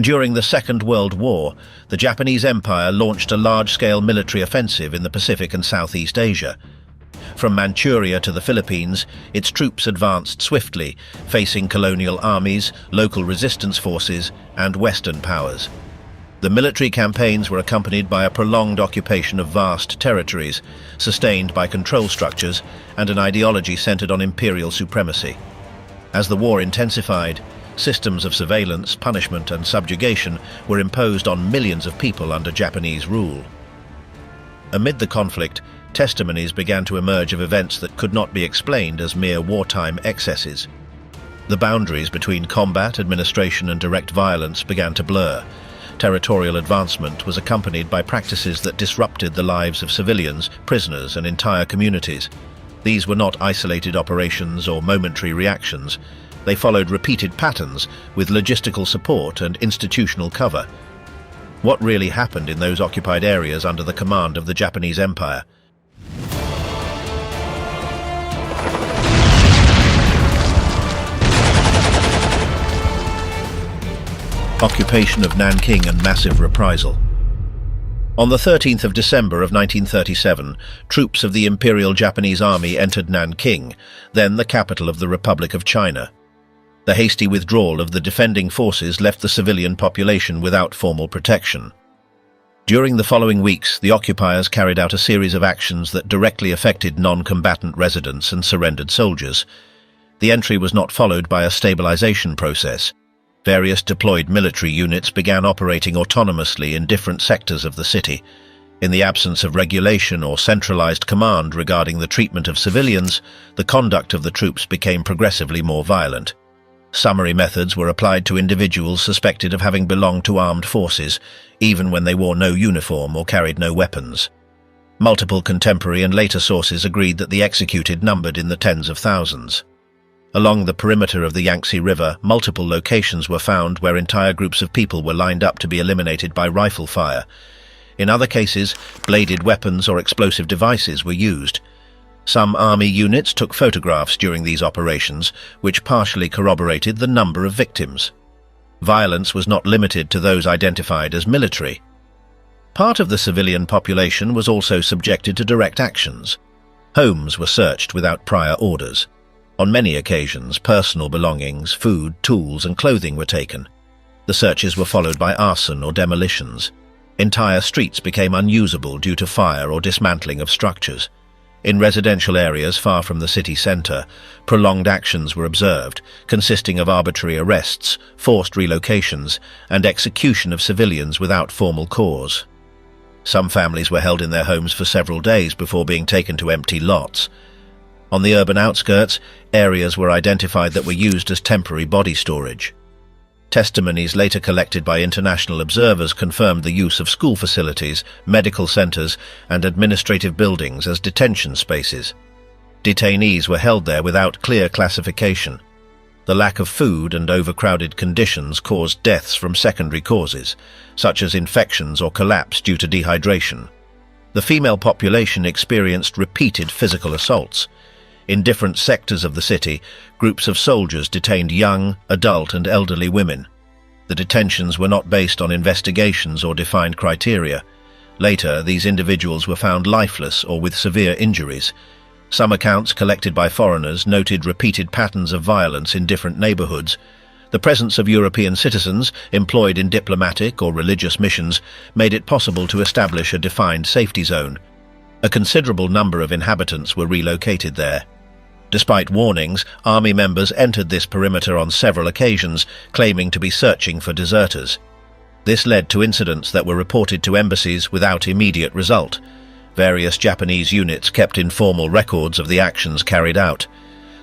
During the Second World War, the Japanese Empire launched a large-scale military offensive in the Pacific and Southeast Asia. From Manchuria to the Philippines, its troops advanced swiftly, facing colonial armies, local resistance forces, and Western powers. The military campaigns were accompanied by a prolonged occupation of vast territories, sustained by control structures and an ideology centered on imperial supremacy. As the war intensified, systems of surveillance, punishment, and subjugation were imposed on millions of people under Japanese rule. Amid the conflict, testimonies began to emerge of events that could not be explained as mere wartime excesses. The boundaries between combat, administration, and direct violence began to blur. Territorial advancement was accompanied by practices that disrupted the lives of civilians, prisoners, and entire communities. These were not isolated operations or momentary reactions. They followed repeated patterns with logistical support and institutional cover. What really happened in those occupied areas under the command of the Japanese Empire? Occupation of Nanking and massive reprisal. On the 13th of December of 1937, troops of the Imperial Japanese Army entered Nanking, then the capital of the Republic of China. The hasty withdrawal of the defending forces left the civilian population without formal protection. During the following weeks, the occupiers carried out a series of actions that directly affected non-combatant residents and surrendered soldiers. The entry was not followed by a stabilization process. Various deployed military units began operating autonomously in different sectors of the city. In the absence of regulation or centralized command regarding the treatment of civilians, the conduct of the troops became progressively more violent. Summary methods were applied to individuals suspected of having belonged to armed forces, even when they wore no uniform or carried no weapons. Multiple contemporary and later sources agreed that the executed numbered in the tens of thousands. Along the perimeter of the Yangtze River, multiple locations were found where entire groups of people were lined up to be eliminated by rifle fire. In other cases, bladed weapons or explosive devices were used. Some army units took photographs during these operations, which partially corroborated the number of victims. Violence was not limited to those identified as military. Part of the civilian population was also subjected to direct actions. Homes were searched without prior orders. On many occasions, personal belongings, food, tools, and clothing were taken. The searches were followed by arson or demolitions. Entire streets became unusable due to fire or dismantling of structures. In residential areas far from the city centre, prolonged actions were observed, consisting of arbitrary arrests, forced relocations, and execution of civilians without formal cause. Some families were held in their homes for several days before being taken to empty lots. On the urban outskirts, areas were identified that were used as temporary body storage. Testimonies later collected by international observers confirmed the use of school facilities, medical centres, and administrative buildings as detention spaces. Detainees were held there without clear classification. The lack of food and overcrowded conditions caused deaths from secondary causes, such as infections or collapse due to dehydration. The female population experienced repeated physical assaults. In different sectors of the city, groups of soldiers detained young, adult, and elderly women. The detentions were not based on investigations or defined criteria. Later, these individuals were found lifeless or with severe injuries. Some accounts collected by foreigners noted repeated patterns of violence in different neighborhoods. The presence of European citizens employed in diplomatic or religious missions made it possible to establish a defined safety zone. A considerable number of inhabitants were relocated there. Despite warnings, army members entered this perimeter on several occasions, claiming to be searching for deserters. This led to incidents that were reported to embassies without immediate result. Various Japanese units kept informal records of the actions carried out.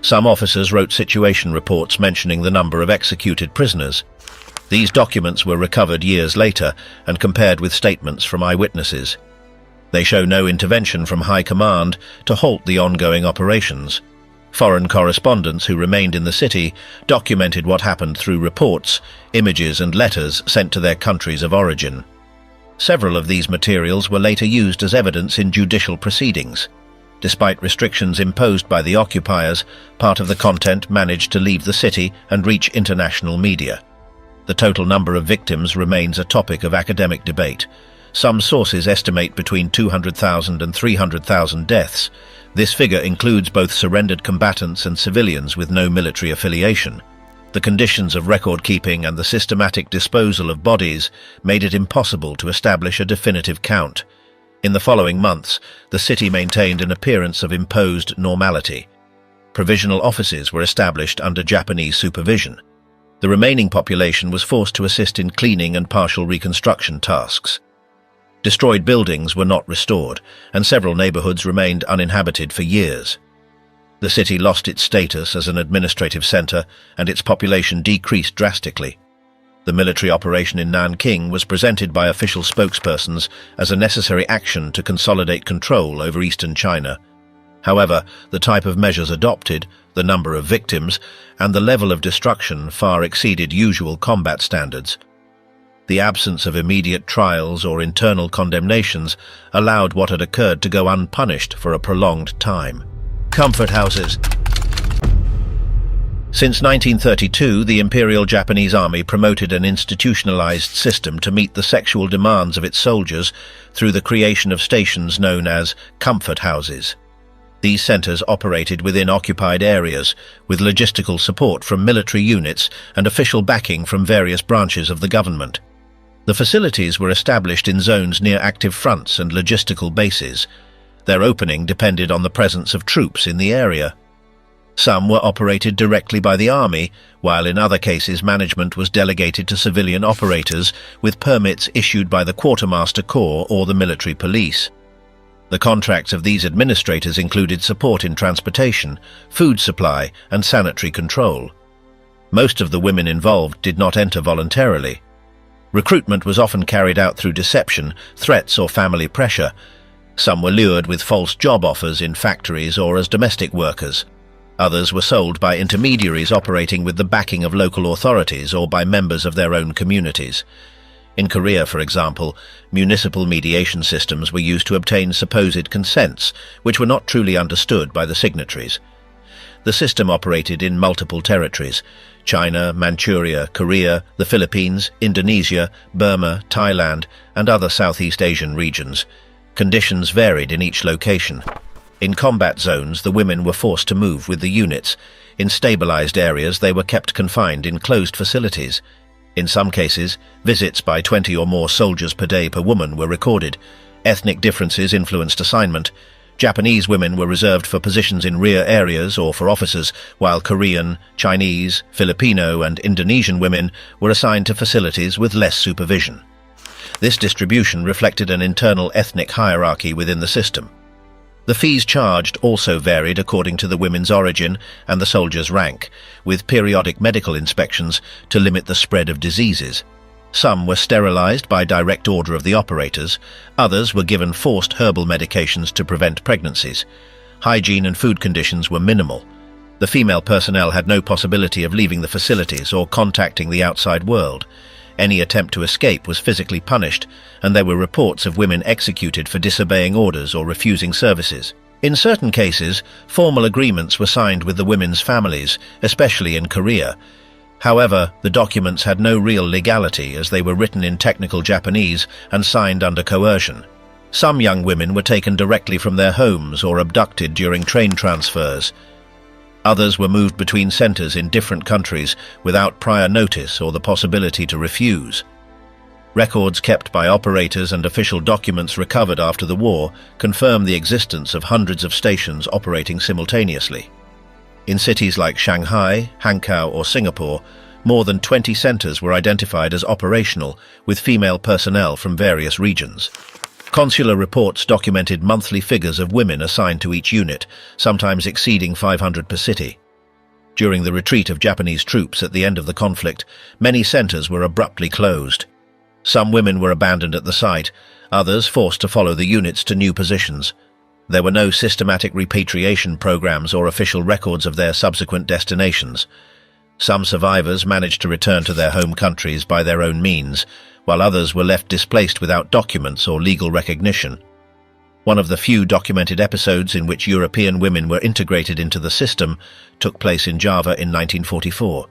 Some officers wrote situation reports mentioning the number of executed prisoners. These documents were recovered years later and compared with statements from eyewitnesses. They show no intervention from high command to halt the ongoing operations. Foreign correspondents who remained in the city documented what happened through reports, images, and letters sent to their countries of origin. Several of these materials were later used as evidence in judicial proceedings. Despite restrictions imposed by the occupiers, part of the content managed to leave the city and reach international media. The total number of victims remains a topic of academic debate. Some sources estimate between 200,000 and 300,000 deaths. This figure includes both surrendered combatants and civilians with no military affiliation. The conditions of record-keeping and the systematic disposal of bodies made it impossible to establish a definitive count. In the following months, the city maintained an appearance of imposed normality. Provisional offices were established under Japanese supervision. The remaining population was forced to assist in cleaning and partial reconstruction tasks. Destroyed buildings were not restored, and several neighborhoods remained uninhabited for years. The city lost its status as an administrative center, and its population decreased drastically. The military operation in Nanking was presented by official spokespersons as a necessary action to consolidate control over eastern China. However, the type of measures adopted, the number of victims, and the level of destruction far exceeded usual combat standards. The absence of immediate trials or internal condemnations allowed what had occurred to go unpunished for a prolonged time. Comfort houses. Since 1932, the Imperial Japanese Army promoted an institutionalized system to meet the sexual demands of its soldiers through the creation of stations known as comfort houses. These centers operated within occupied areas, with logistical support from military units and official backing from various branches of the government. The facilities were established in zones near active fronts and logistical bases. Their opening depended on the presence of troops in the area. Some were operated directly by the army, while in other cases management was delegated to civilian operators with permits issued by the Quartermaster Corps or the military police. The contracts of these administrators included support in transportation, food supply, and sanitary control. Most of the women involved did not enter voluntarily. Recruitment was often carried out through deception, threats, or family pressure. Some were lured with false job offers in factories or as domestic workers. Others were sold by intermediaries operating with the backing of local authorities or by members of their own communities. In Korea, for example, municipal mediation systems were used to obtain supposed consents, which were not truly understood by the signatories. The system operated in multiple territories: China, Manchuria, Korea, the Philippines, Indonesia, Burma, Thailand, and other Southeast Asian regions. Conditions varied in each location. In combat zones, the women were forced to move with the units. In stabilized areas, they were kept confined in closed facilities. In some cases, visits by 20 or more soldiers per day per woman were recorded. Ethnic differences influenced assignment. Japanese women were reserved for positions in rear areas or for officers, while Korean, Chinese, Filipino, and Indonesian women were assigned to facilities with less supervision. This distribution reflected an internal ethnic hierarchy within the system. The fees charged also varied according to the women's origin and the soldier's rank, with periodic medical inspections to limit the spread of diseases. Some were sterilized by direct order of the operators, others were given forced herbal medications to prevent pregnancies. Hygiene and food conditions were minimal. The female personnel had no possibility of leaving the facilities or contacting the outside world. Any attempt to escape was physically punished, and there were reports of women executed for disobeying orders or refusing services. In certain cases, formal agreements were signed with the women's families, especially in Korea. However, the documents had no real legality as they were written in technical Japanese and signed under coercion. Some young women were taken directly from their homes or abducted during train transfers. Others were moved between centers in different countries without prior notice or the possibility to refuse. Records kept by operators and official documents recovered after the war confirm the existence of hundreds of stations operating simultaneously. In cities like Shanghai, Hankou, or Singapore, more than 20 centers were identified as operational, with female personnel from various regions. Consular reports documented monthly figures of women assigned to each unit, sometimes exceeding 500 per city. During the retreat of Japanese troops at the end of the conflict, many centers were abruptly closed. Some women were abandoned at the site, others forced to follow the units to new positions. There were no systematic repatriation programs or official records of their subsequent destinations. Some survivors managed to return to their home countries by their own means, while others were left displaced without documents or legal recognition. One of the few documented episodes in which European women were integrated into the system took place in Java in 1944.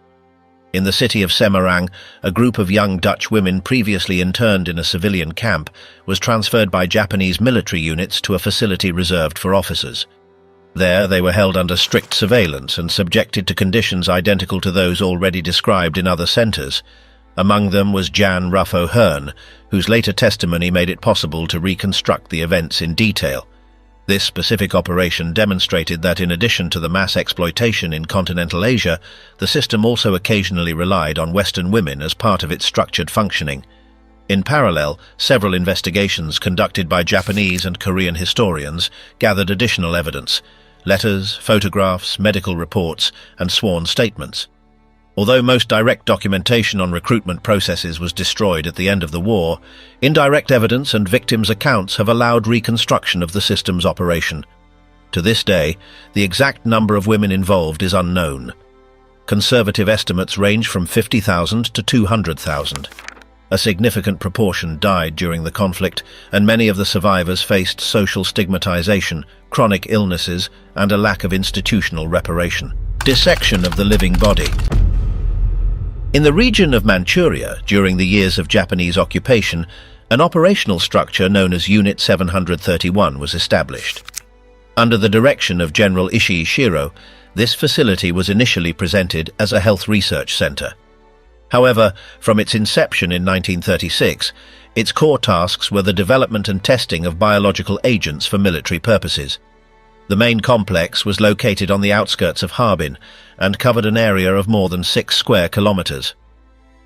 In the city of Semarang, a group of young Dutch women previously interned in a civilian camp was transferred by Japanese military units to a facility reserved for officers. There, they were held under strict surveillance and subjected to conditions identical to those already described in other centres. Among them was Jan Ruffo Hearn, whose later testimony made it possible to reconstruct the events in detail. This specific operation demonstrated that in addition to the mass exploitation in continental Asia, the system also occasionally relied on Western women as part of its structured functioning. In parallel, several investigations conducted by Japanese and Korean historians gathered additional evidence: letters, photographs, medical reports, and sworn statements. Although most direct documentation on recruitment processes was destroyed at the end of the war, indirect evidence and victims' accounts have allowed reconstruction of the system's operation. To this day, the exact number of women involved is unknown. Conservative estimates range from 50,000 to 200,000. A significant proportion died during the conflict, and many of the survivors faced social stigmatization, chronic illnesses, and a lack of institutional reparation. Dissection of the living body. In the region of Manchuria, during the years of Japanese occupation, an operational structure known as Unit 731 was established. Under the direction of General Ishii Shiro, this facility was initially presented as a health research center. However, from its inception in 1936, its core tasks were the development and testing of biological agents for military purposes. The main complex was located on the outskirts of Harbin and covered an area of more than 6 square kilometers.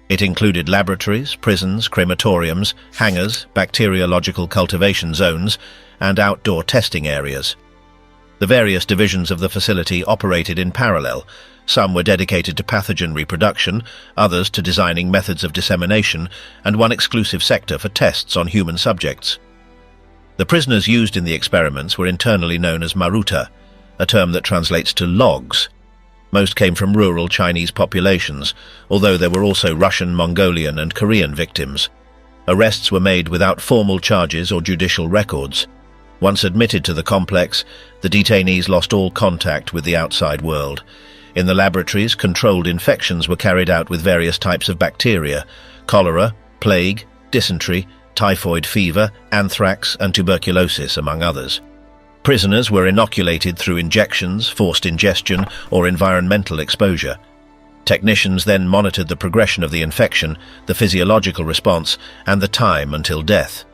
It included laboratories, prisons, crematoriums, hangars, bacteriological cultivation zones, and outdoor testing areas. The various divisions of the facility operated in parallel. Some were dedicated to pathogen reproduction, others to designing methods of dissemination, and one exclusive sector for tests on human subjects. The prisoners used in the experiments were internally known as maruta, a term that translates to logs. Most came from rural Chinese populations, although there were also Russian, Mongolian, and Korean victims. Arrests were made without formal charges or judicial records. Once admitted to the complex, the detainees lost all contact with the outside world. In the laboratories, controlled infections were carried out with various types of bacteria: cholera, plague, dysentery, typhoid fever, anthrax, and tuberculosis, among others. Prisoners were inoculated through injections, forced ingestion, or environmental exposure. Technicians then monitored the progression of the infection, the physiological response, and the time until death.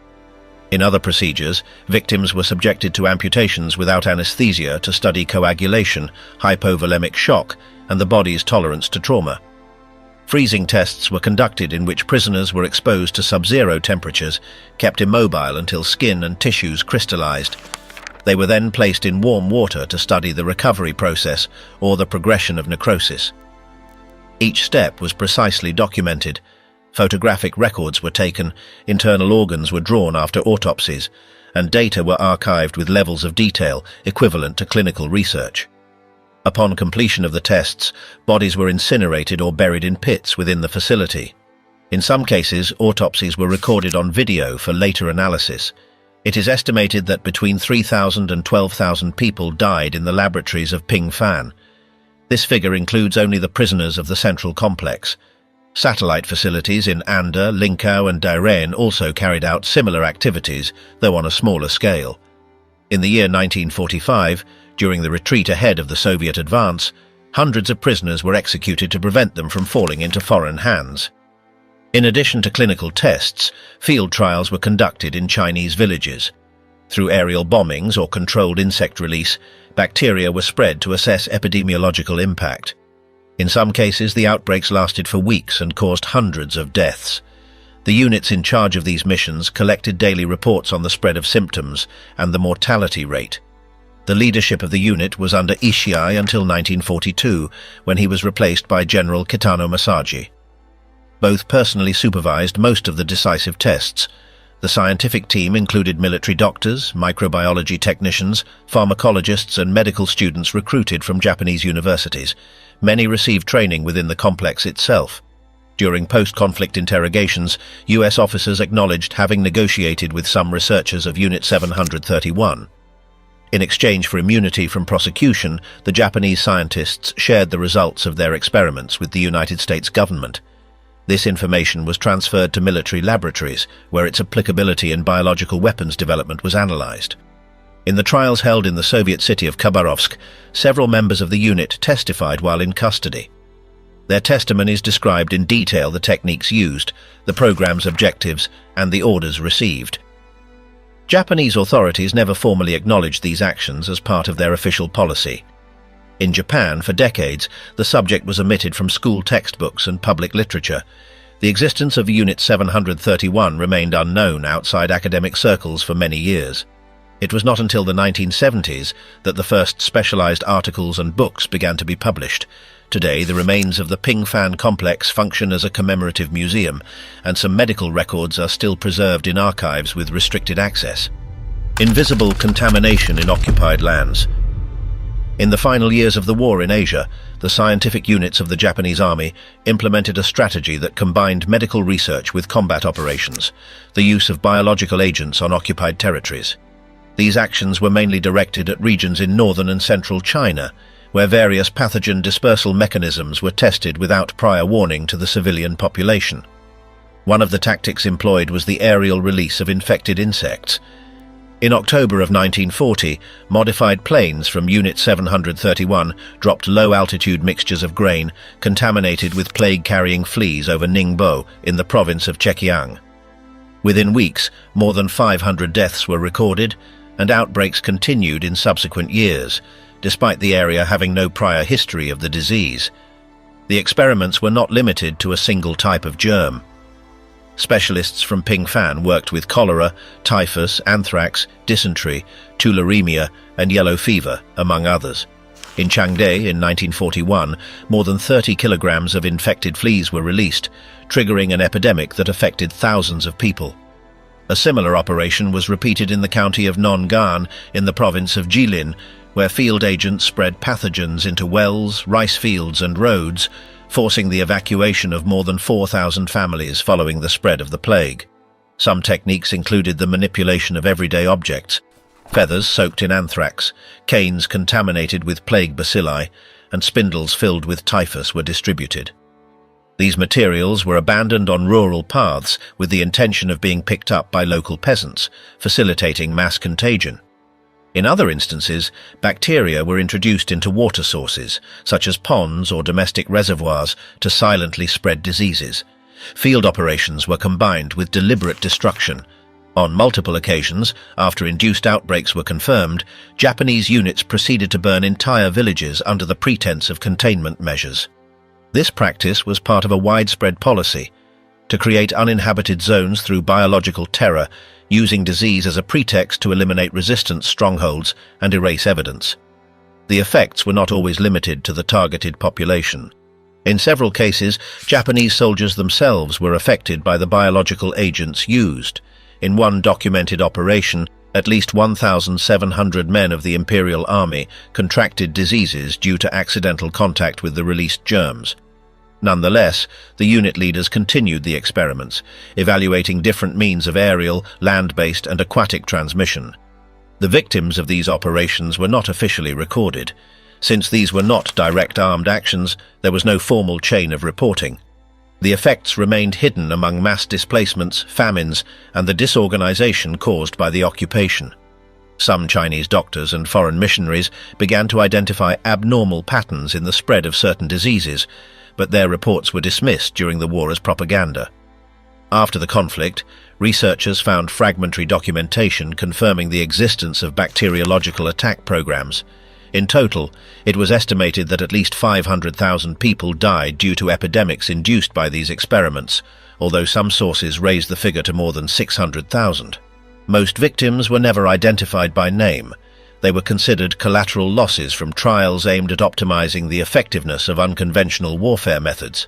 In other procedures, victims were subjected to amputations without anesthesia to study coagulation, hypovolemic shock, and the body's tolerance to trauma. Freezing tests were conducted in which prisoners were exposed to sub-zero temperatures, kept immobile until skin and tissues crystallized. They were then placed in warm water to study the recovery process or the progression of necrosis. Each step was precisely documented. Photographic records were taken, internal organs were drawn after autopsies, and data were archived with levels of detail equivalent to clinical research. Upon completion of the tests, bodies were incinerated or buried in pits within the facility. In some cases, autopsies were recorded on video for later analysis. It is estimated that between 3,000 and 12,000 people died in the laboratories of Pingfan. This figure includes only the prisoners of the central complex. Satellite facilities in Anda, Linkau, and Dairen also carried out similar activities, though on a smaller scale. In the year 1945, during the retreat ahead of the Soviet advance, hundreds of prisoners were executed to prevent them from falling into foreign hands. In addition to clinical tests, field trials were conducted in Chinese villages. Through aerial bombings or controlled insect release, bacteria were spread to assess epidemiological impact. In some cases, the outbreaks lasted for weeks and caused hundreds of deaths. The units in charge of these missions collected daily reports on the spread of symptoms and the mortality rate. The leadership of the unit was under Ishii until 1942, when he was replaced by General Kitano Masaji. Both personally supervised most of the decisive tests. The scientific team included military doctors, microbiology technicians, pharmacologists, and medical students recruited from Japanese universities. Many received training within the complex itself. During post-conflict interrogations, US officers acknowledged having negotiated with some researchers of Unit 731. In exchange for immunity from prosecution, the Japanese scientists shared the results of their experiments with the United States government. This information was transferred to military laboratories, where its applicability in biological weapons development was analyzed. In the trials held in the Soviet city of Khabarovsk, several members of the unit testified while in custody. Their testimonies described in detail the techniques used, the program's objectives, and the orders received. Japanese authorities never formally acknowledged these actions as part of their official policy. In Japan, for decades, the subject was omitted from school textbooks and public literature. The existence of Unit 731 remained unknown outside academic circles for many years. It was not until the 1970s that the first specialized articles and books began to be published. Today, the remains of the Pingfan complex function as a commemorative museum, and some medical records are still preserved in archives with restricted access. Invisible contamination in occupied lands. In the final years of the war in Asia, the scientific units of the Japanese army implemented a strategy that combined medical research with combat operations, the use of biological agents on occupied territories. These actions were mainly directed at regions in northern and central China, where various pathogen dispersal mechanisms were tested without prior warning to the civilian population. One of the tactics employed was the aerial release of infected insects. In October of 1940, modified planes from Unit 731 dropped low-altitude mixtures of grain contaminated with plague-carrying fleas over Ningbo in the province of Zhejiang. Within weeks, more than 500 deaths were recorded, and outbreaks continued in subsequent years, despite the area having no prior history of the disease. The experiments were not limited to a single type of germ. Specialists from Pingfan worked with cholera, typhus, anthrax, dysentery, tularemia, and yellow fever, among others. In Changde in 1941, more than 30 kilograms of infected fleas were released, triggering an epidemic that affected thousands of people. A similar operation was repeated in the county of Nongan in the province of Jilin, where field agents spread pathogens into wells, rice fields, and roads, forcing the evacuation of more than 4,000 families following the spread of the plague. Some techniques included the manipulation of everyday objects, feathers soaked in anthrax, canes contaminated with plague bacilli, and spindles filled with typhus were distributed. These materials were abandoned on rural paths with the intention of being picked up by local peasants, facilitating mass contagion. In other instances, bacteria were introduced into water sources, such as ponds or domestic reservoirs, to silently spread diseases. Field operations were combined with deliberate destruction. On multiple occasions, after induced outbreaks were confirmed, Japanese units proceeded to burn entire villages under the pretense of containment measures. This practice was part of a widespread policy to create uninhabited zones through biological terror, using disease as a pretext to eliminate resistance strongholds and erase evidence. The effects were not always limited to the targeted population. In several cases, Japanese soldiers themselves were affected by the biological agents used. In one documented operation, at least 1,700 men of the Imperial Army contracted diseases due to accidental contact with the released germs. Nonetheless, the unit leaders continued the experiments, evaluating different means of aerial, land-based, and aquatic transmission. The victims of these operations were not officially recorded. Since these were not direct armed actions, there was no formal chain of reporting. The effects remained hidden among mass displacements, famines, and the disorganization caused by the occupation. Some Chinese doctors and foreign missionaries began to identify abnormal patterns in the spread of certain diseases, but their reports were dismissed during the war as propaganda. After the conflict, researchers found fragmentary documentation confirming the existence of bacteriological attack programs. In total, it was estimated that at least 500,000 people died due to epidemics induced by these experiments, although some sources raised the figure to more than 600,000. Most victims were never identified by name. They were considered collateral losses from trials aimed at optimizing the effectiveness of unconventional warfare methods.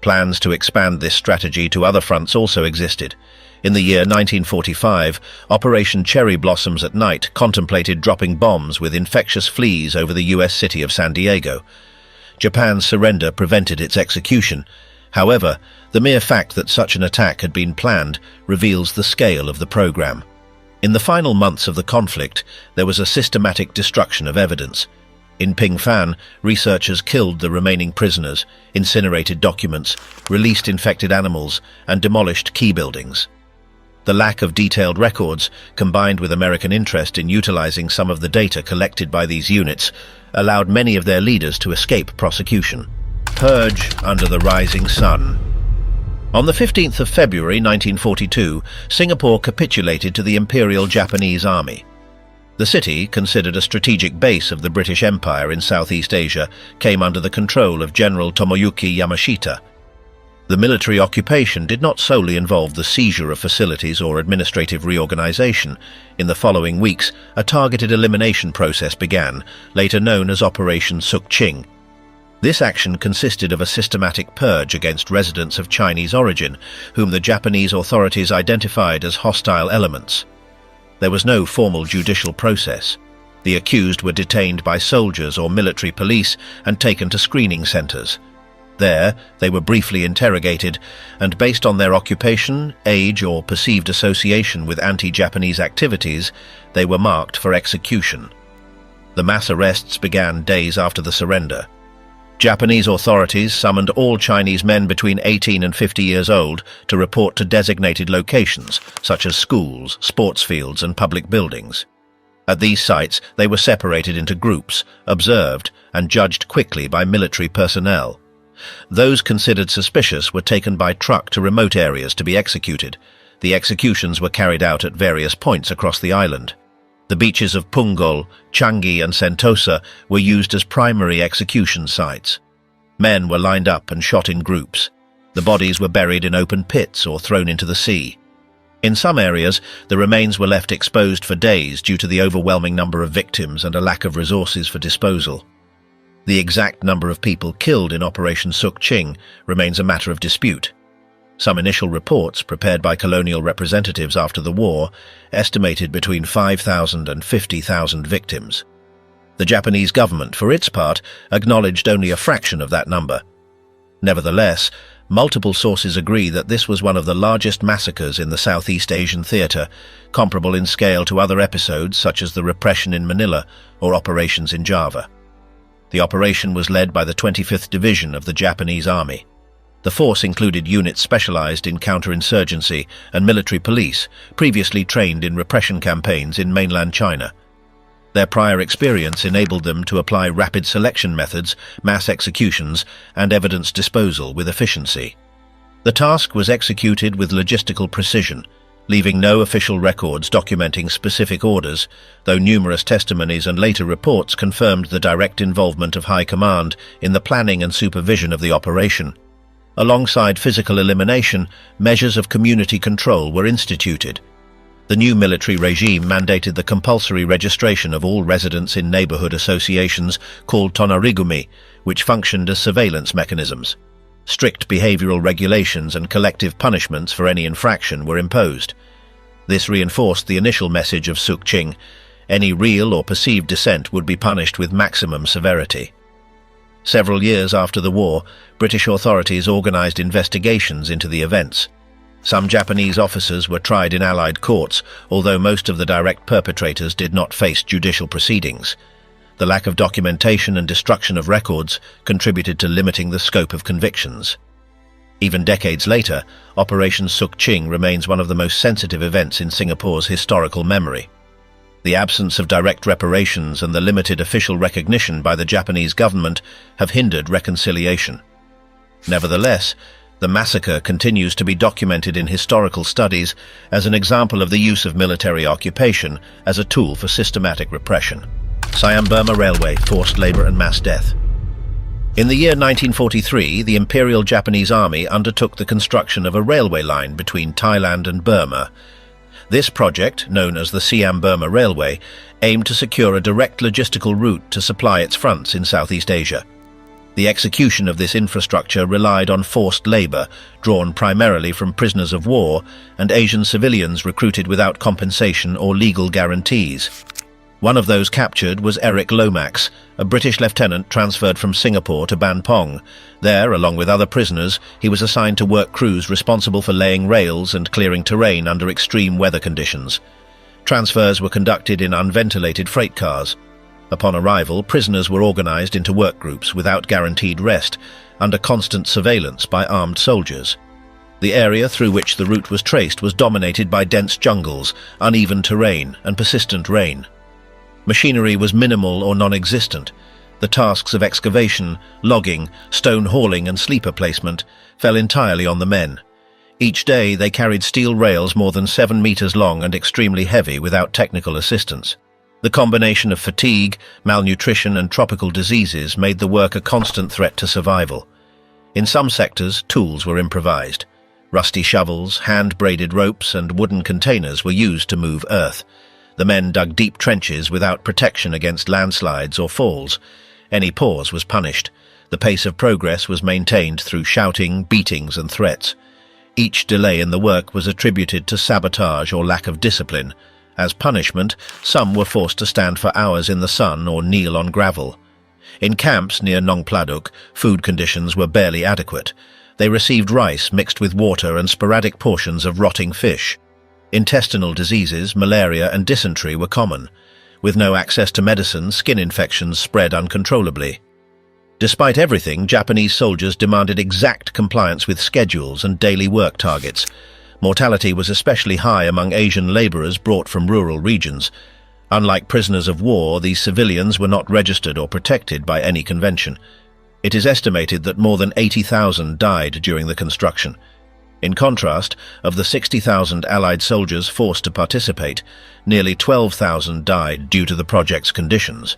Plans to expand this strategy to other fronts also existed. In the year 1945, Operation Cherry Blossoms at Night contemplated dropping bombs with infectious fleas over the U.S. city of San Diego. Japan's surrender prevented its execution. However, the mere fact that such an attack had been planned reveals the scale of the program. In the final months of the conflict, there was a systematic destruction of evidence. In Pingfan, researchers killed the remaining prisoners, incinerated documents, released infected animals, and demolished key buildings. The lack of detailed records, combined with American interest in utilizing some of the data collected by these units, allowed many of their leaders to escape prosecution. Purge under the rising sun. On the 15th of February 1942, Singapore capitulated to the Imperial Japanese Army. The city, considered a strategic base of the British Empire in Southeast Asia, came under the control of General Tomoyuki Yamashita. The military occupation did not solely involve the seizure of facilities or administrative reorganization. In the following weeks, a targeted elimination process began, later known as Operation Sukching. This action consisted of a systematic purge against residents of Chinese origin, whom the Japanese authorities identified as hostile elements. There was no formal judicial process. The accused were detained by soldiers or military police and taken to screening centers. There, they were briefly interrogated, and based on their occupation, age, or perceived association with anti-Japanese activities, they were marked for execution. The mass arrests began days after the surrender. Japanese authorities summoned all Chinese men between 18 and 50 years old to report to designated locations, such as schools, sports fields, and public buildings. At these sites, they were separated into groups, observed, and judged quickly by military personnel. Those considered suspicious were taken by truck to remote areas to be executed. The executions were carried out at various points across the island. The beaches of Punggol, Changi, and Sentosa were used as primary execution sites. Men were lined up and shot in groups. The bodies were buried in open pits or thrown into the sea. In some areas, the remains were left exposed for days due to the overwhelming number of victims and a lack of resources for disposal. The exact number of people killed in Operation Sukching remains a matter of dispute. Some initial reports, prepared by colonial representatives after the war, estimated between 5,000 and 50,000 victims. The Japanese government, for its part, acknowledged only a fraction of that number. Nevertheless, multiple sources agree that this was one of the largest massacres in the Southeast Asian theater, comparable in scale to other episodes such as the repression in Manila or operations in Java. The operation was led by the 25th Division of the Japanese Army. The force included units specialized in counterinsurgency and military police, previously trained in repression campaigns in mainland China. Their prior experience enabled them to apply rapid selection methods, mass executions, and evidence disposal with efficiency. The task was executed with logistical precision, leaving no official records documenting specific orders, though numerous testimonies and later reports confirmed the direct involvement of High Command in the planning and supervision of the operation. Alongside physical elimination, measures of community control were instituted. The new military regime mandated the compulsory registration of all residents in neighborhood associations called tonarigumi, which functioned as surveillance mechanisms. Strict behavioral regulations and collective punishments for any infraction were imposed. This reinforced the initial message of Sukching: any real or perceived dissent would be punished with maximum severity. Several years after the war, British authorities organized investigations into the events. Some Japanese officers were tried in Allied courts, although most of the direct perpetrators did not face judicial proceedings. The lack of documentation and destruction of records contributed to limiting the scope of convictions. Even decades later, Operation Sukching remains one of the most sensitive events in Singapore's historical memory. The absence of direct reparations and the limited official recognition by the Japanese government have hindered reconciliation. Nevertheless, the massacre continues to be documented in historical studies as an example of the use of military occupation as a tool for systematic repression. Siam-Burma Railway, forced labor and mass death. In the year 1943, the Imperial Japanese Army undertook the construction of a railway line between Thailand and Burma. This project, known as the Siam-Burma Railway, aimed to secure a direct logistical route to supply its fronts in Southeast Asia. The execution of this infrastructure relied on forced labor, drawn primarily from prisoners of war, and Asian civilians recruited without compensation or legal guarantees. One of those captured was Eric Lomax, a British lieutenant transferred from Singapore to Ban Pong. There, along with other prisoners, he was assigned to work crews responsible for laying rails and clearing terrain under extreme weather conditions. Transfers were conducted in unventilated freight cars. Upon arrival, prisoners were organized into work groups without guaranteed rest, under constant surveillance by armed soldiers. The area through which the route was traced was dominated by dense jungles, uneven terrain, and persistent rain. Machinery was minimal or non-existent. The tasks of excavation, logging, stone hauling, and sleeper placement fell entirely on the men. Each day they carried steel rails more than 7 meters long and extremely heavy without technical assistance. The combination of fatigue, malnutrition, and tropical diseases made the work a constant threat to survival. In some sectors, tools were improvised. Rusty shovels, hand-braided ropes, and wooden containers were used to move earth. The men dug deep trenches without protection against landslides or falls. Any pause was punished. The pace of progress was maintained through shouting, beatings, and threats. Each delay in the work was attributed to sabotage or lack of discipline. As punishment, some were forced to stand for hours in the sun or kneel on gravel. In camps near Nong Pladuk, food conditions were barely adequate. They received rice mixed with water and sporadic portions of rotting fish. Intestinal diseases, malaria, and dysentery were common. With no access to medicine, skin infections spread uncontrollably. Despite everything, Japanese soldiers demanded exact compliance with schedules and daily work targets. Mortality was especially high among Asian laborers brought from rural regions. Unlike prisoners of war, these civilians were not registered or protected by any convention. It is estimated that more than 80,000 died during the construction. In contrast, of the 60,000 Allied soldiers forced to participate, nearly 12,000 died due to the project's conditions.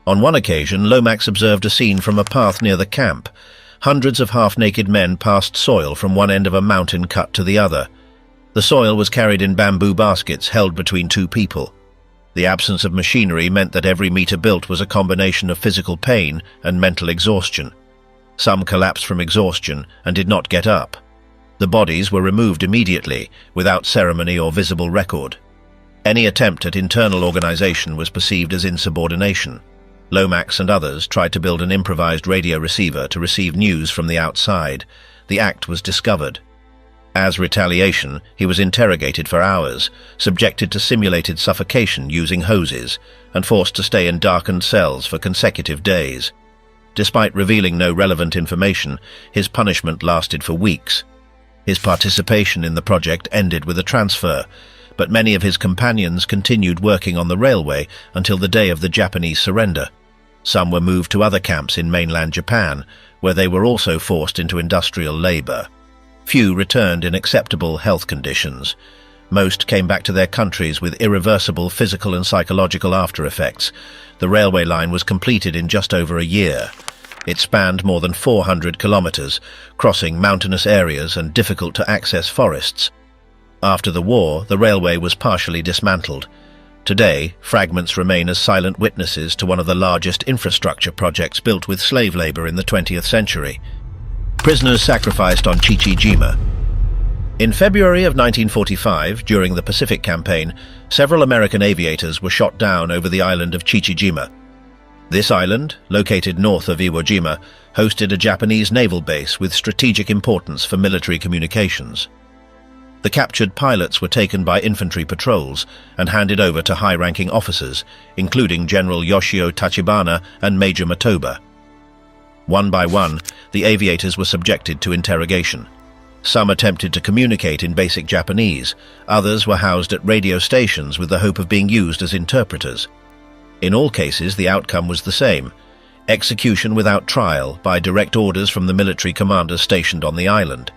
On one occasion, Lomax observed a scene from a path near the camp. Hundreds of half-naked men passed soil from one end of a mountain cut to the other. The soil was carried in bamboo baskets held between two people. The absence of machinery meant that every meter built was a combination of physical pain and mental exhaustion. Some collapsed from exhaustion and did not get up. The bodies were removed immediately, without ceremony or visible record. Any attempt at internal organization was perceived as insubordination. Lomax and others tried to build an improvised radio receiver to receive news from the outside. The act was discovered. As retaliation, he was interrogated for hours, subjected to simulated suffocation using hoses, and forced to stay in darkened cells for consecutive days. Despite revealing no relevant information, his punishment lasted for weeks. His participation in the project ended with a transfer, but many of his companions continued working on the railway until the day of the Japanese surrender. Some were moved to other camps in mainland Japan, where they were also forced into industrial labor. Few returned in acceptable health conditions. Most came back to their countries with irreversible physical and psychological after-effects. The railway line was completed in just over a year. It spanned more than 400 kilometers, crossing mountainous areas and difficult-to-access forests. After the war, the railway was partially dismantled. Today, fragments remain as silent witnesses to one of the largest infrastructure projects built with slave labor in the 20th century. Prisoners sacrificed on ChiChi. In February of 1945, during the Pacific Campaign, several American aviators were shot down over the island of ChiChi. This island, located north of Iwo Jima, hosted a Japanese naval base with strategic importance for military communications. The captured pilots were taken by infantry patrols and handed over to high-ranking officers, including General Yoshio Tachibana and Major Matoba. One by one, the aviators were subjected to interrogation. Some attempted to communicate in basic Japanese, others were housed at radio stations with the hope of being used as interpreters. In all cases, the outcome was the same: execution without trial by direct orders from the military commanders stationed on the island.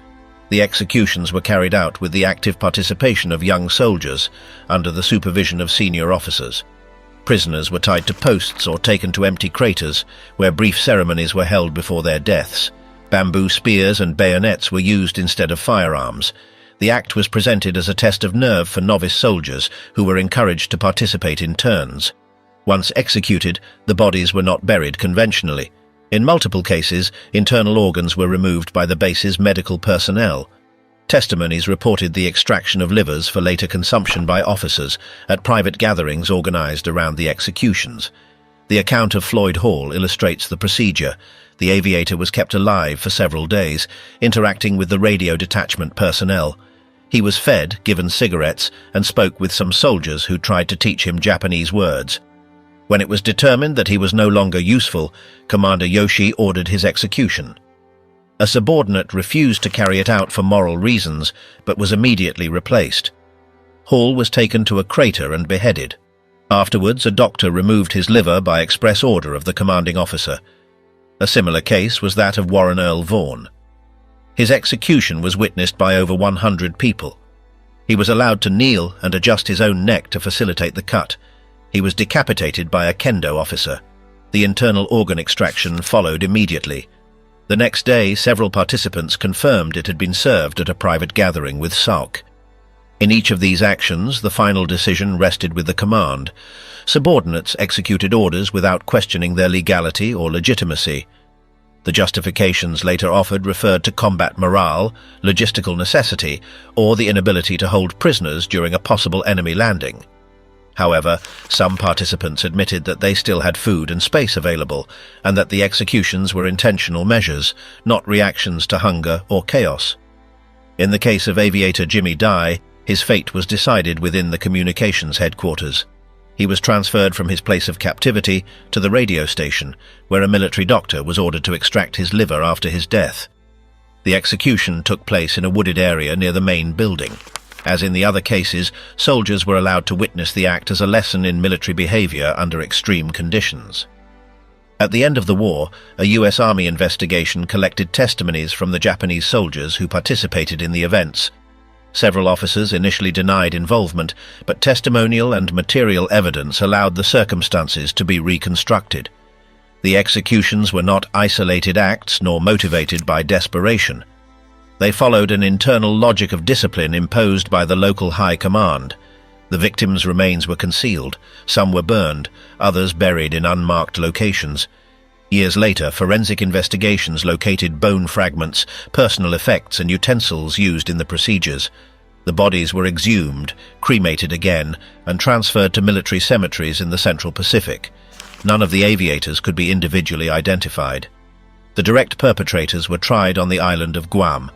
The executions were carried out with the active participation of young soldiers under the supervision of senior officers. Prisoners were tied to posts or taken to empty craters, where brief ceremonies were held before their deaths. Bamboo spears and bayonets were used instead of firearms. The act was presented as a test of nerve for novice soldiers who were encouraged to participate in turns. Once executed, the bodies were not buried conventionally. In multiple cases, internal organs were removed by the base's medical personnel. Testimonies reported the extraction of livers for later consumption by officers at private gatherings organized around the executions. The account of Floyd Hall illustrates the procedure. The aviator was kept alive for several days, interacting with the radio detachment personnel. He was fed, given cigarettes, and spoke with some soldiers who tried to teach him Japanese words. When it was determined that he was no longer useful, Commander Yoshi ordered his execution. A subordinate refused to carry it out for moral reasons, but was immediately replaced. Hall was taken to a crater and beheaded. Afterwards, a doctor removed his liver by express order of the commanding officer. A similar case was that of Warren Earl Vaughan. His execution was witnessed by over 100 people. He was allowed to kneel and adjust his own neck to facilitate the cut. He was decapitated by a kendo officer. The internal organ extraction followed immediately. The next day, several participants confirmed it had been served at a private gathering with Salk. In each of these actions, the final decision rested with the command. Subordinates executed orders without questioning their legality or legitimacy. The justifications later offered referred to combat morale, logistical necessity, or the inability to hold prisoners during a possible enemy landing. However, some participants admitted that they still had food and space available, and that the executions were intentional measures, not reactions to hunger or chaos. In the case of aviator Jimmy Dye, his fate was decided within the communications headquarters. He was transferred from his place of captivity to the radio station, where a military doctor was ordered to extract his liver after his death. The execution took place in a wooded area near the main building. As in the other cases, soldiers were allowed to witness the act as a lesson in military behavior under extreme conditions. At the end of the war, a U.S. Army investigation collected testimonies from the Japanese soldiers who participated in the events. Several officers initially denied involvement, but testimonial and material evidence allowed the circumstances to be reconstructed. The executions were not isolated acts nor motivated by desperation. They followed an internal logic of discipline imposed by the local high command. The victims' remains were concealed, some were burned, others buried in unmarked locations. Years later, forensic investigations located bone fragments, personal effects, and utensils used in the procedures. The bodies were exhumed, cremated again, and transferred to military cemeteries in the Central Pacific. None of the aviators could be individually identified. The direct perpetrators were tried on the island of Guam.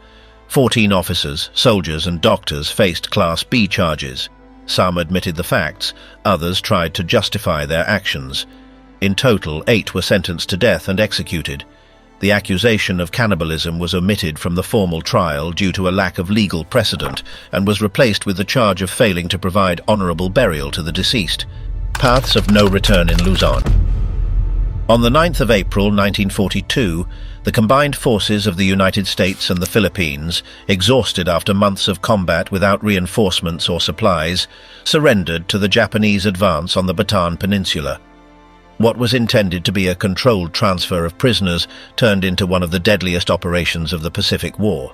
14 officers, soldiers, and doctors faced Class B charges. Some admitted the facts, others tried to justify their actions. In total, 8 were sentenced to death and executed. The accusation of cannibalism was omitted from the formal trial due to a lack of legal precedent and was replaced with the charge of failing to provide honorable burial to the deceased. Paths of no return in Luzon. On the 9th of April 1942, the combined forces of the United States and the Philippines, exhausted after months of combat without reinforcements or supplies, surrendered to the Japanese advance on the Bataan Peninsula. What was intended to be a controlled transfer of prisoners turned into one of the deadliest operations of the Pacific War.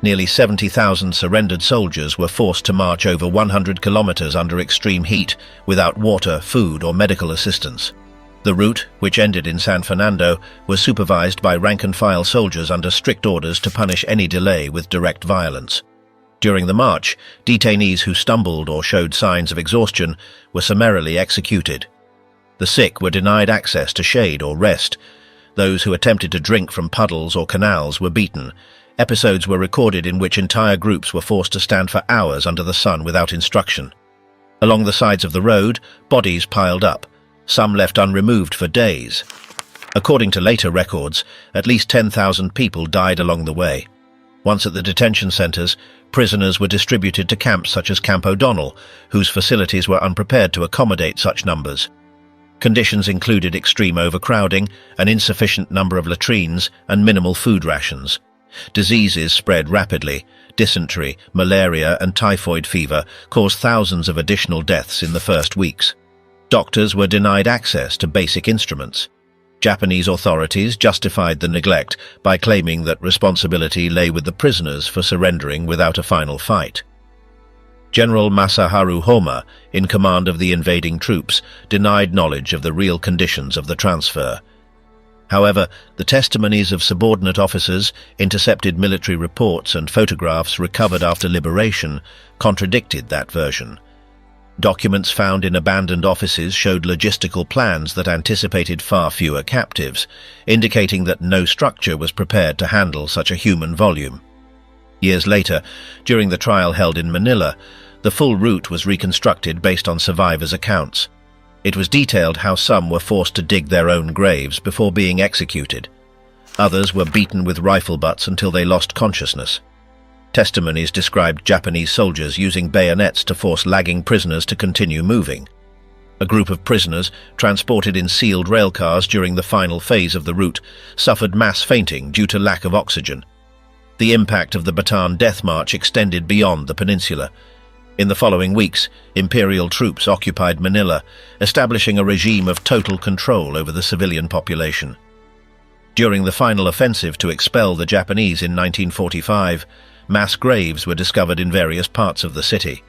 Nearly 70,000 surrendered soldiers were forced to march over 100 kilometers under extreme heat, without water, food, or medical assistance. The route, which ended in San Fernando, was supervised by rank-and-file soldiers under strict orders to punish any delay with direct violence. During the march, detainees who stumbled or showed signs of exhaustion were summarily executed. The sick were denied access to shade or rest. Those who attempted to drink from puddles or canals were beaten. Episodes were recorded in which entire groups were forced to stand for hours under the sun without instruction. Along the sides of the road, bodies piled up, some left unremoved for days. According to later records, at least 10,000 people died along the way. Once at the detention centers, prisoners were distributed to camps such as Camp O'Donnell, whose facilities were unprepared to accommodate such numbers. Conditions included extreme overcrowding, an insufficient number of latrines, and minimal food rations. Diseases spread rapidly. Dysentery, malaria, and typhoid fever caused thousands of additional deaths in the first weeks. Doctors were denied access to basic instruments. Japanese authorities justified the neglect by claiming that responsibility lay with the prisoners for surrendering without a final fight. General Masaharu Homa, in command of the invading troops, denied knowledge of the real conditions of the transfer. However, the testimonies of subordinate officers, intercepted military reports, and photographs recovered after liberation contradicted that version. Documents found in abandoned offices showed logistical plans that anticipated far fewer captives, indicating that no structure was prepared to handle such a human volume. Years later, during the trial held in Manila, the full route was reconstructed based on survivors' accounts. It was detailed how some were forced to dig their own graves before being executed. Others were beaten with rifle butts until they lost consciousness. Testimonies described Japanese soldiers using bayonets to force lagging prisoners to continue moving. A group of prisoners, transported in sealed railcars during the final phase of the route, suffered mass fainting due to lack of oxygen. The impact of the Bataan Death March extended beyond the peninsula. In the following weeks, imperial troops occupied Manila, establishing a regime of total control over the civilian population. During the final offensive to expel the Japanese in 1945, mass graves were discovered in various parts of the city.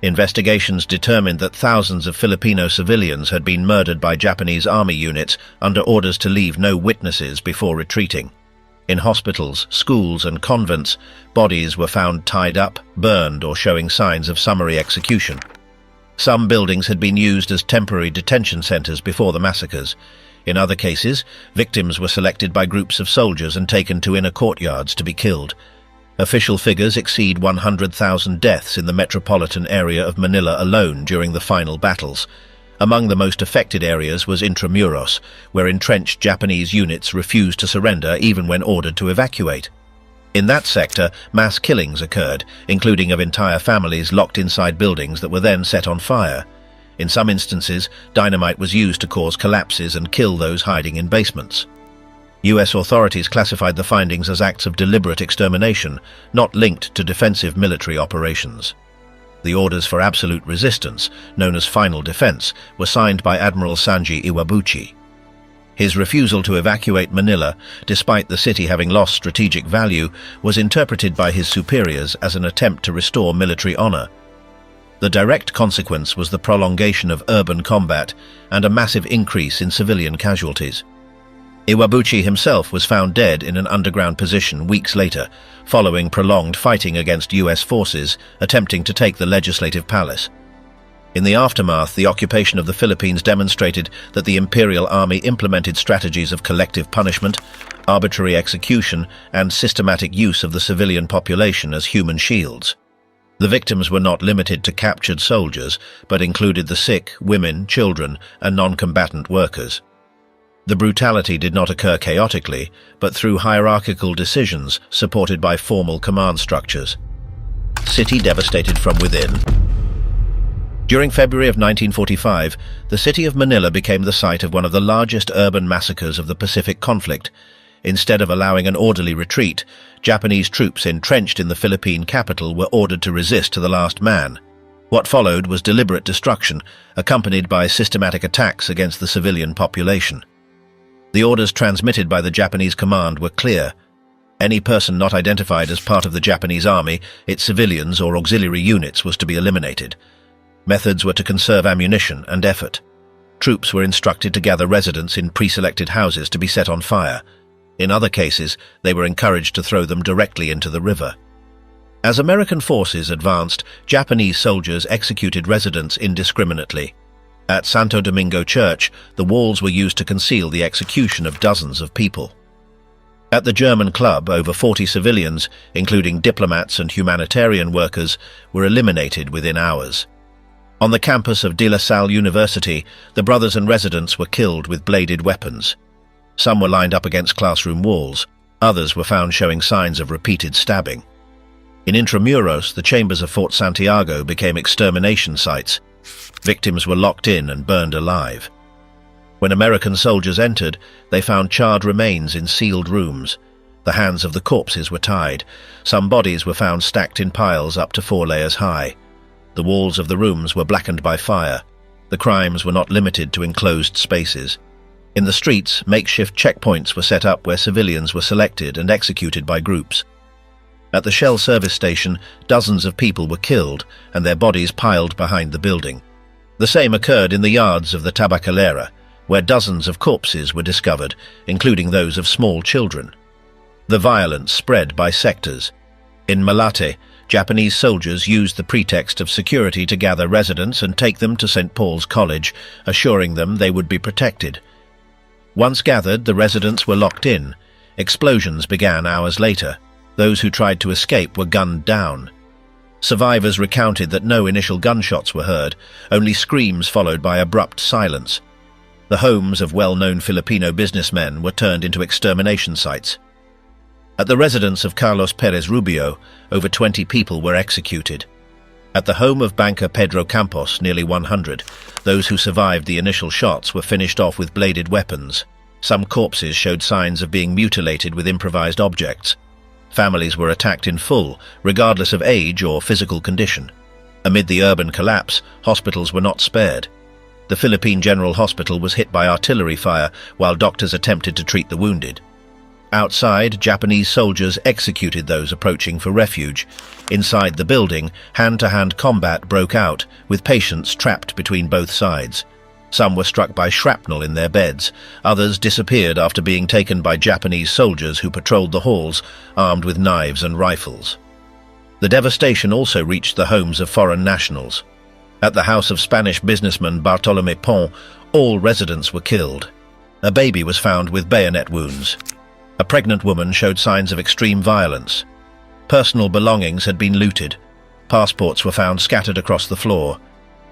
Investigations determined that thousands of Filipino civilians had been murdered by Japanese army units under orders to leave no witnesses before retreating. In hospitals, schools and convents, bodies were found tied up, burned or showing signs of summary execution. Some buildings had been used as temporary detention centers before the massacres. In other cases, victims were selected by groups of soldiers and taken to inner courtyards to be killed. Official figures exceed 100,000 deaths in the metropolitan area of Manila alone during the final battles. Among the most affected areas was Intramuros, where entrenched Japanese units refused to surrender even when ordered to evacuate. In that sector, mass killings occurred, including of entire families locked inside buildings that were then set on fire. In some instances, dynamite was used to cause collapses and kill those hiding in basements. US authorities classified the findings as acts of deliberate extermination, not linked to defensive military operations. The orders for absolute resistance, known as final defense, were signed by Admiral Sanji Iwabuchi. His refusal to evacuate Manila, despite the city having lost strategic value, was interpreted by his superiors as an attempt to restore military honor. The direct consequence was the prolongation of urban combat and a massive increase in civilian casualties. Iwabuchi himself was found dead in an underground position weeks later, following prolonged fighting against US forces attempting to take the Legislative Palace. In the aftermath, the occupation of the Philippines demonstrated that the Imperial Army implemented strategies of collective punishment, arbitrary execution, and systematic use of the civilian population as human shields. The victims were not limited to captured soldiers, but included the sick, women, children, and non-combatant workers. The brutality did not occur chaotically, but through hierarchical decisions supported by formal command structures. City devastated from within. During February of 1945, the city of Manila became the site of one of the largest urban massacres of the Pacific conflict. Instead of allowing an orderly retreat, Japanese troops entrenched in the Philippine capital were ordered to resist to the last man. What followed was deliberate destruction, accompanied by systematic attacks against the civilian population. The orders transmitted by the Japanese command were clear. Any person not identified as part of the Japanese army, its civilians or auxiliary units, was to be eliminated. Methods were to conserve ammunition and effort. Troops were instructed to gather residents in pre-selected houses to be set on fire. In other cases, they were encouraged to throw them directly into the river. As American forces advanced, Japanese soldiers executed residents indiscriminately. At Santo Domingo Church, the walls were used to conceal the execution of dozens of people. At the German club, over 40 civilians, including diplomats and humanitarian workers, were eliminated within hours. On the campus of De La Salle University, the brothers and residents were killed with bladed weapons. Some were lined up against classroom walls. Others were found showing signs of repeated stabbing. In Intramuros, the chambers of Fort Santiago became extermination sites. Victims were locked in and burned alive. When American soldiers entered, they found charred remains in sealed rooms. The hands of the corpses were tied. Some bodies were found stacked in piles up to 4 layers high. The walls of the rooms were blackened by fire. The crimes were not limited to enclosed spaces. In the streets, makeshift checkpoints were set up where civilians were selected and executed by groups. At the Shell service station, dozens of people were killed and their bodies piled behind the building. The same occurred in the yards of the Tabacalera, where dozens of corpses were discovered, including those of small children. The violence spread by sectors. In Malate, Japanese soldiers used the pretext of security to gather residents and take them to St. Paul's College, assuring them they would be protected. Once gathered, the residents were locked in. Explosions began hours later. Those who tried to escape were gunned down. Survivors recounted that no initial gunshots were heard, only screams followed by abrupt silence. The homes of well-known Filipino businessmen were turned into extermination sites. At the residence of Carlos Perez Rubio, over 20 people were executed. At the home of banker Pedro Campos, nearly 100, those who survived the initial shots were finished off with bladed weapons. Some corpses showed signs of being mutilated with improvised objects. Families were attacked in full, regardless of age or physical condition. Amid the urban collapse, hospitals were not spared. The Philippine General Hospital was hit by artillery fire while doctors attempted to treat the wounded. Outside, Japanese soldiers executed those approaching for refuge. Inside the building, hand-to-hand combat broke out, with patients trapped between both sides. Some were struck by shrapnel in their beds. Others disappeared after being taken by Japanese soldiers who patrolled the halls, armed with knives and rifles. The devastation also reached the homes of foreign nationals. At the house of Spanish businessman Bartolomé Pon, all residents were killed. A baby was found with bayonet wounds. A pregnant woman showed signs of extreme violence. Personal belongings had been looted. Passports were found scattered across the floor.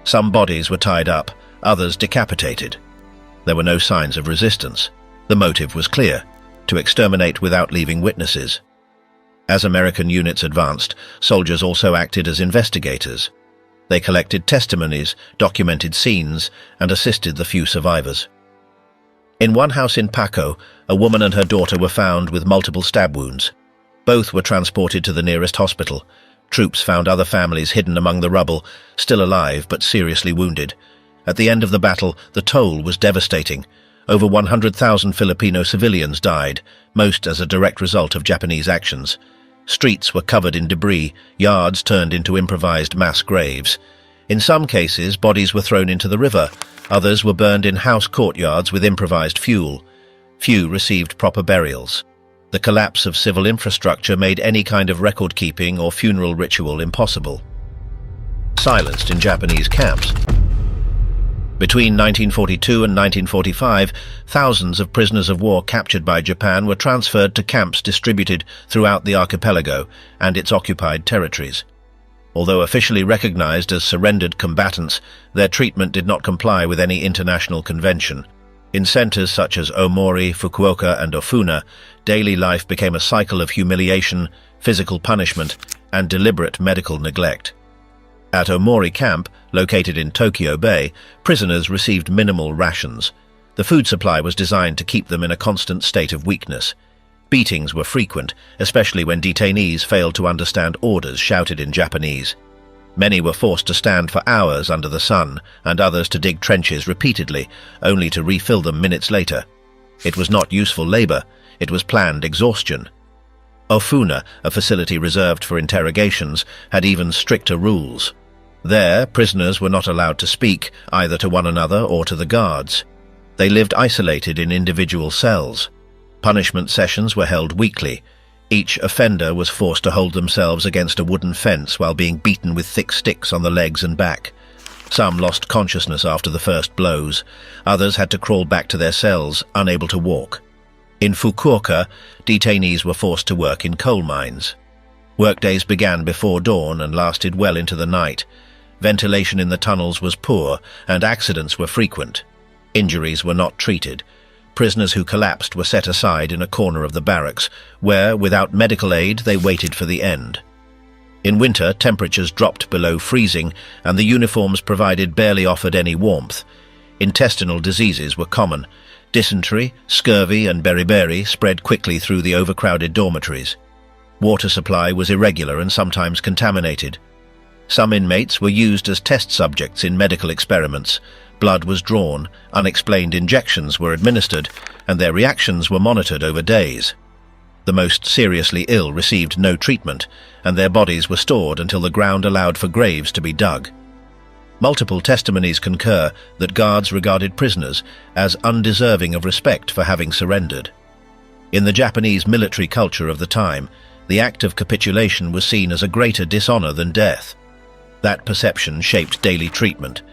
Some bodies were tied up, others decapitated. There were no signs of resistance. The motive was clear: to exterminate without leaving witnesses. As American units advanced, soldiers also acted as investigators. They collected testimonies, documented scenes, and assisted the few survivors. In one house in Paco, a woman and her daughter were found with multiple stab wounds. Both were transported to the nearest hospital. Troops found other families hidden among the rubble, still alive but seriously wounded. At the end of the battle, the toll was devastating. Over 100,000 Filipino civilians died, most as a direct result of Japanese actions. Streets were covered in debris, yards turned into improvised mass graves. In some cases, bodies were thrown into the river. Others were burned in house courtyards with improvised fuel. Few received proper burials. The collapse of civil infrastructure made any kind of record-keeping or funeral ritual impossible. Silenced in Japanese camps. Between 1942 and 1945, thousands of prisoners of war captured by Japan were transferred to camps distributed throughout the archipelago and its occupied territories. Although officially recognized as surrendered combatants, their treatment did not comply with any international convention. In centers such as Omori, Fukuoka, and Ofuna, daily life became a cycle of humiliation, physical punishment, and deliberate medical neglect. At Omori Camp, located in Tokyo Bay, prisoners received minimal rations. The food supply was designed to keep them in a constant state of weakness. Beatings were frequent, especially when detainees failed to understand orders shouted in Japanese. Many were forced to stand for hours under the sun, and others to dig trenches repeatedly, only to refill them minutes later. It was not useful labor, it was planned exhaustion. Ofuna, a facility reserved for interrogations, had even stricter rules. There, prisoners were not allowed to speak, either to one another or to the guards. They lived isolated in individual cells. Punishment sessions were held weekly. Each offender was forced to hold themselves against a wooden fence while being beaten with thick sticks on the legs and back. Some lost consciousness after the first blows. Others had to crawl back to their cells, unable to walk. In Fukuoka, detainees were forced to work in coal mines. Workdays began before dawn and lasted well into the night. Ventilation in the tunnels was poor, and accidents were frequent. Injuries were not treated. Prisoners who collapsed were set aside in a corner of the barracks, where, without medical aid, they waited for the end. In winter, temperatures dropped below freezing, and the uniforms provided barely offered any warmth. Intestinal diseases were common. Dysentery, scurvy, and beriberi spread quickly through the overcrowded dormitories. Water supply was irregular and sometimes contaminated. Some inmates were used as test subjects in medical experiments. Blood was drawn, unexplained injections were administered, and their reactions were monitored over days. The most seriously ill received no treatment, and their bodies were stored until the ground allowed for graves to be dug. Multiple testimonies concur that guards regarded prisoners as undeserving of respect for having surrendered. In the Japanese military culture of the time, the act of capitulation was seen as a greater dishonor than death. That perception shaped daily treatment.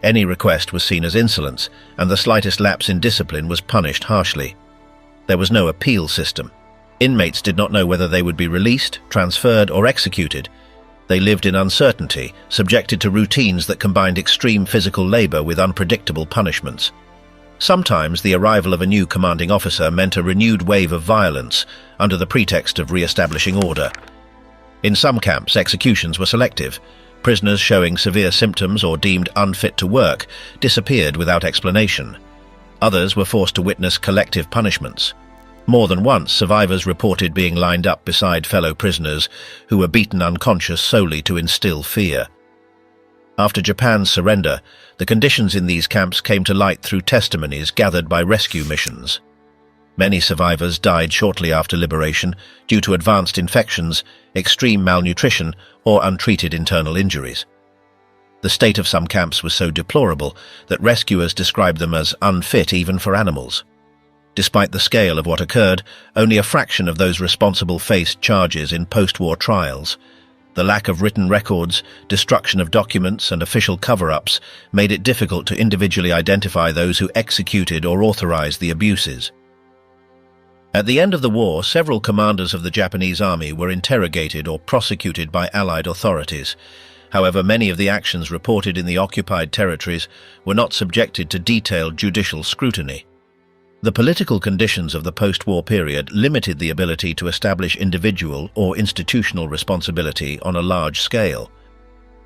Any request was seen as insolence, and the slightest lapse in discipline was punished harshly. There was no appeal system. Inmates did not know whether they would be released, transferred, or executed. They lived in uncertainty, subjected to routines that combined extreme physical labor with unpredictable punishments. Sometimes the arrival of a new commanding officer meant a renewed wave of violence under the pretext of re-establishing order. In some camps, executions were selective. Prisoners showing severe symptoms or deemed unfit to work disappeared without explanation. Others were forced to witness collective punishments. More than once, survivors reported being lined up beside fellow prisoners who were beaten unconscious solely to instill fear. After Japan's surrender, the conditions in these camps came to light through testimonies gathered by rescue missions. Many survivors died shortly after liberation due to advanced infections, extreme malnutrition, or untreated internal injuries. The state of some camps was so deplorable that rescuers described them as unfit even for animals. Despite the scale of what occurred, only a fraction of those responsible faced charges in post-war trials. The lack of written records, destruction of documents, and official cover-ups made it difficult to individually identify those who executed or authorized the abuses. At the end of the war, several commanders of the Japanese army were interrogated or prosecuted by Allied authorities. However, many of the actions reported in the occupied territories were not subjected to detailed judicial scrutiny. The political conditions of the post-war period limited the ability to establish individual or institutional responsibility on a large scale.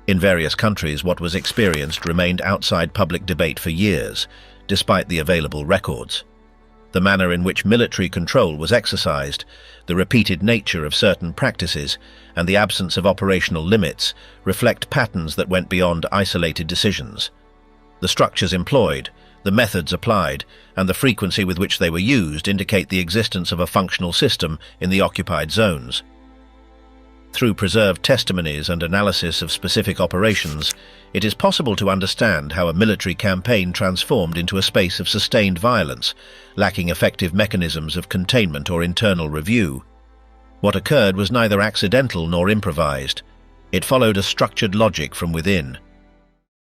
In various countries, what was experienced remained outside public debate for years, despite the available records. The manner in which military control was exercised, the repeated nature of certain practices, and the absence of operational limits reflect patterns that went beyond isolated decisions. The structures employed, the methods applied, and the frequency with which they were used indicate the existence of a functional system in the occupied zones. Through preserved testimonies and analysis of specific operations, it is possible to understand how a military campaign transformed into a space of sustained violence, lacking effective mechanisms of containment or internal review. What occurred was neither accidental nor improvised. It followed a structured logic from within.